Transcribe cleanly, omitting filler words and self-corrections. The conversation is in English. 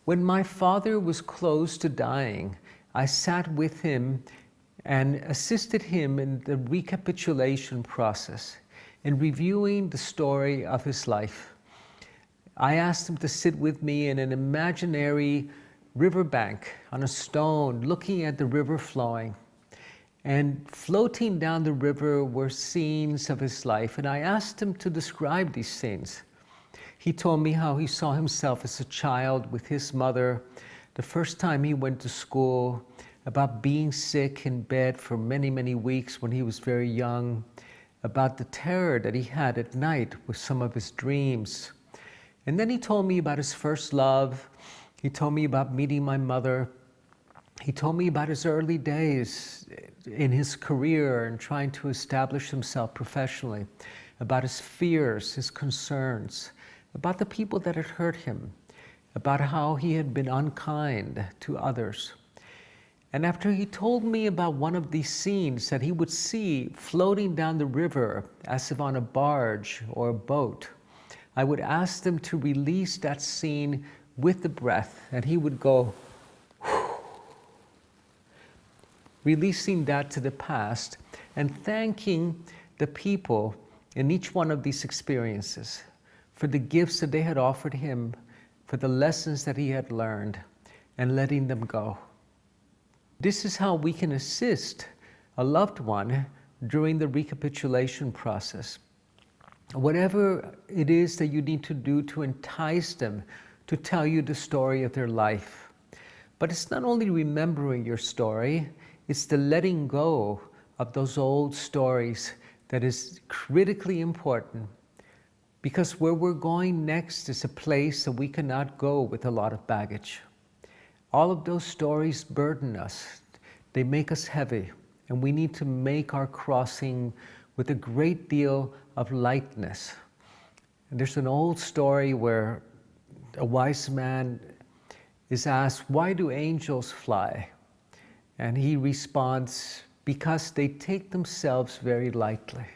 When my father was close to dying, I sat with him and assisted him in the recapitulation process, in reviewing the story of his life. I asked him to sit with me in an imaginary riverbank on a stone, looking at the river flowing. And floating down the river were scenes of his life, and I asked him to describe these scenes. He told me how he saw himself as a child with his mother, the first time he went to school, about being sick in bed for many, many weeks when he was very young, about the terror that he had at night with some of his dreams. And then he told me about his first love. He told me about meeting my mother. He told me about his early days in his career and trying to establish himself professionally, about his fears, his concerns, about the people that had hurt him, about how he had been unkind to others. And after he told me about one of these scenes that he would see floating down the river as if on a barge or a boat, I would ask them to release that scene with the breath, and he would go, releasing that to the past and thanking the people in each one of these experiences for the gifts that they had offered him, for the lessons that he had learned, and letting them go. This is how we can assist a loved one during the recapitulation process. Whatever it is that you need to do to entice them to tell you the story of their life. But it's not only remembering your story, it's the letting go of those old stories that is critically important, because where we're going next is a place that we cannot go with a lot of baggage. All of those stories burden us. They make us heavy, and we need to make our crossing with a great deal of lightness. And there's an old story where a wise man is asked, "Why do angels fly?" And he responds, "Because they take themselves very lightly."